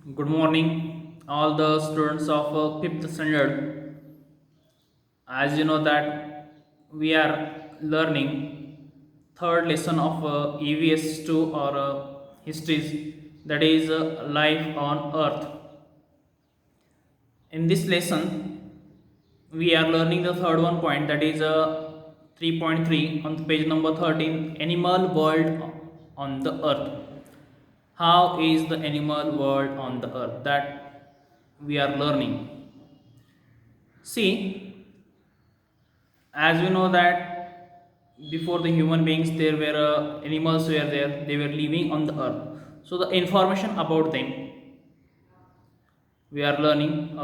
Good morning, all the students of fifth standard. As you know that we are learning third lesson of EVS two or histories, that is life on Earth. In this lesson, we are learning the third one point, that is 3.3 on page number 13, animal world on the Earth. How is the animal world on the Earth that we are learning? See, as we know that before the human beings there were animals were there, they were living on the earth, so the information about them we are learning,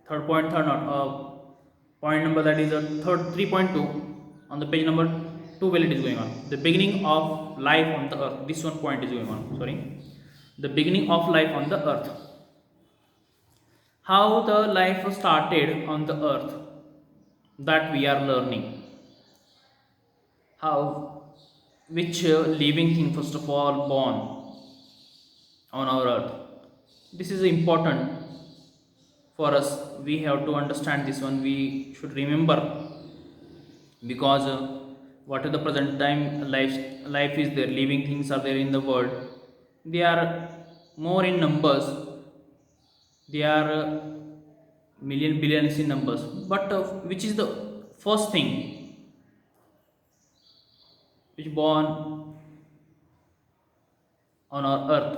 third point, third not point number, that is third 3.2 on the page number 2 where it is going on, the beginning of life on the earth. This one point is going on, sorry, the beginning of life on the earth. How the life started on the earth, that we are learning. How, which living thing first of all born on our earth? This is important for us. We have to understand this one, we should remember, because what is the present time life is there, living things are there in the world, they are more in numbers, they are million billions in numbers, but which is the first thing which born on our earth?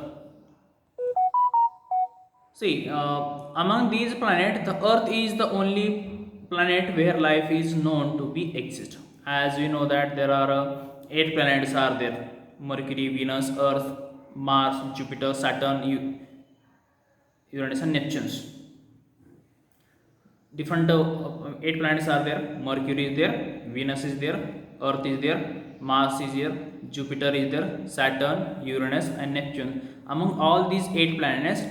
See, among these planets, the Earth is the only planet where life is known to be exist. As we know that there are eight planets are there: Mercury, Venus, Earth, Mars, Jupiter, Saturn, Uranus, and Neptune. Different eight planets are there. Mercury is there, Venus is there, Earth is there, Mars is there, Jupiter is there, Saturn, Uranus, and Neptune. Among all these eight planets,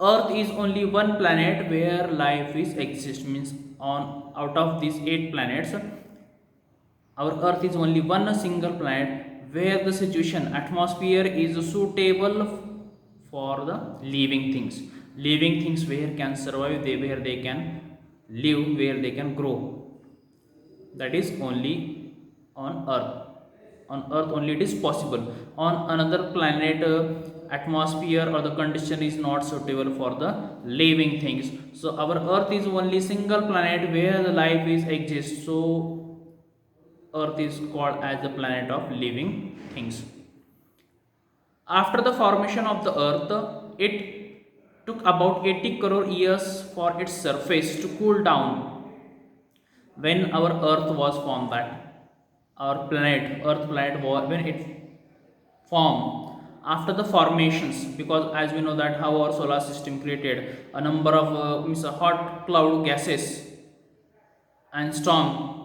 Earth is only one planet where life is exist. Means on out of these eight planets, our Earth is only one single planet where the situation atmosphere is suitable for the living things. Living things where can survive, they where they can live, where they can grow. That is only on Earth. On Earth only it is possible. On another planet, atmosphere or the condition is not suitable for the living things. So our Earth is only single planet where the life is exists. So Earth is called as the planet of living things. After the formation of the Earth, it took about 80 crore years for its surface to cool down. When our Earth was formed, that our planet, Earth planet, when it formed, after the formations, because as we know that how our solar system created a number of means hot cloud gases and storm,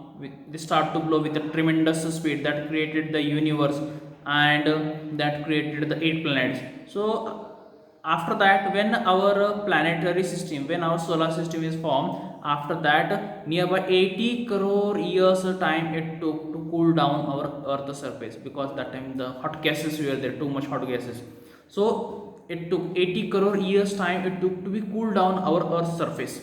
they start to blow with a tremendous speed that created the universe, and that created the eight planets. So after that, when our planetary system, when our solar system is formed, after that nearby 80 crore years time it took to cool down our earth surface, because that time the hot gases were there, too much hot gases. So it took 80 crore years time it took to be cool down our earth surface,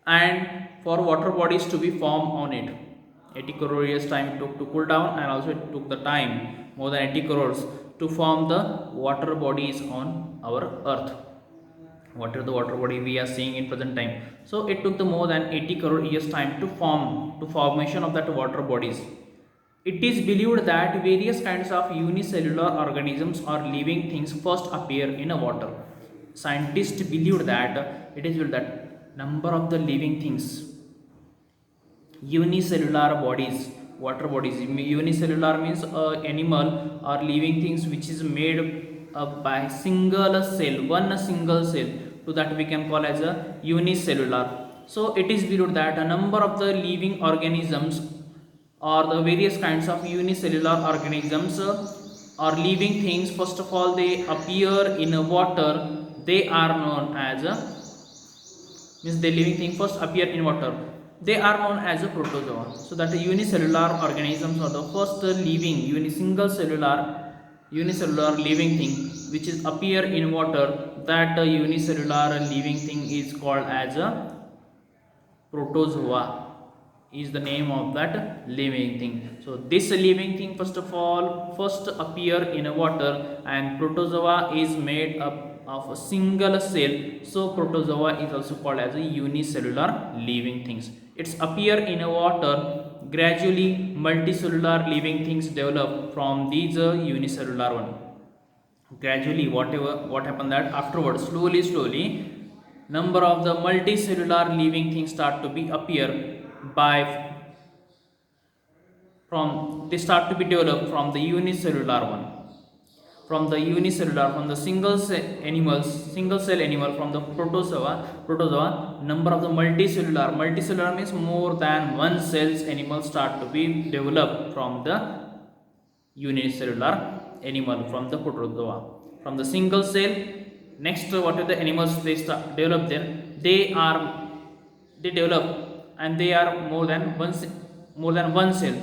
and for water bodies to be formed on it. 80 crore years time it took to cool down, and also it took the time more than 80 crores to form the water bodies on our earth. What are the water body we are seeing in present time? So it took the more than 80 crore years time to formation of that water bodies. It is believed that various kinds of unicellular organisms or living things first appear in a water. Scientists believed that it is believed that number of the living things, unicellular bodies, water bodies. Unicellular means animal or living things which is made by single cell, one single cell, to that we can call as a unicellular. So it is believed that a number of the living organisms or the various kinds of unicellular organisms or living things, first of all they appear in a water. They are known as a, means the living thing first appear in water, they are known as a protozoa. So that the unicellular organisms are the first living single cellular unicellular living thing which is appear in water, that unicellular living thing is called as a protozoa, is the name of that living thing. So this living thing first of all first appear in a water, and protozoa is made up of a single cell. So protozoa is also called as a unicellular living things. It's appear in a water. Gradually multicellular living things develop from these unicellular one. Gradually what happened that afterwards slowly number of the multicellular living things start to be appear by from they start to be developed from the unicellular one. From the unicellular, from the single cell animal, from the protozoa, number of the multicellular means more than one cells animal start to be developed from the unicellular animal, from the protozoa, from the single cell. Next what are the animals they start develop there, they develop and they are more than one cell.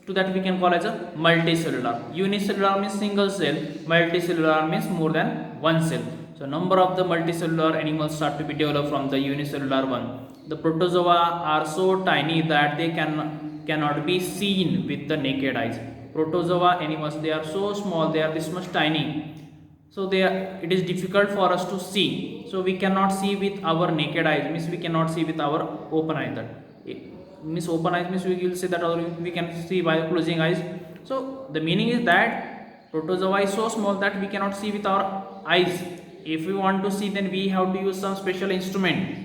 To that we can call as a multicellular. Unicellular means single cell, multicellular means more than one cell. So number of the multicellular animals start to be developed from the unicellular one. The protozoa are so tiny that they cannot be seen with the naked eyes. Protozoa animals, they are so small, they are this much tiny, so it is difficult for us to see. So we cannot see with our naked eyes, means we cannot see with our open eyes. That means open eyes means we will say that, or we can see by closing eyes. So the meaning is that protozoa is so small that we cannot see with our eyes. If we want to see, then we have to use some special instrument.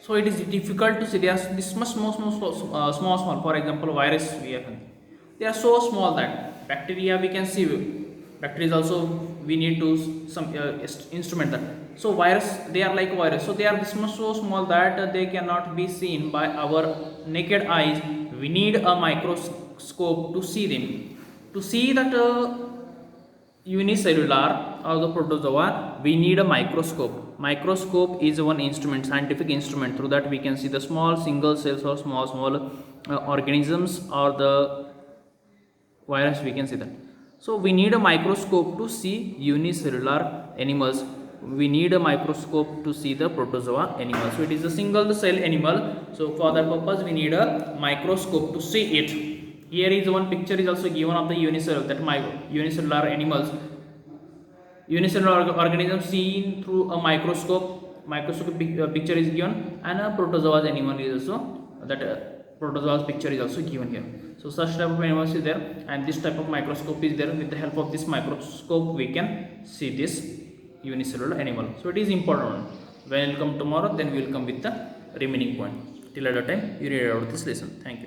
So it is difficult to see. They are this much small. For example, virus they are so small that bacteria we can see. Bacteria also we need to some instrument that. So virus, they are like virus. So they are this much so small that they cannot be seen by our naked eyes. We need a microscope to see them. To see that unicellular or the protozoa, we need a microscope. Microscope is one instrument, scientific instrument, through that we can see the small single cells or small organisms, or the virus we can see that. So we need a microscope to see unicellular animals. We need a microscope to see the protozoa animals. So it is a single cell animal. So for that purpose we need a microscope to see it. Here is one picture is also given of the unicellular animals. Unicellular organisms seen through a microscope. Microscopic picture is given, and a protozoa animal is also that protozoa's picture is also given here. So such type of animals is there, and this type of microscope is there. With the help of this microscope we can see this unicellular animal. So it is important. When we will come tomorrow, then we will come with the remaining point. Till that time you read out this lesson. Thank you.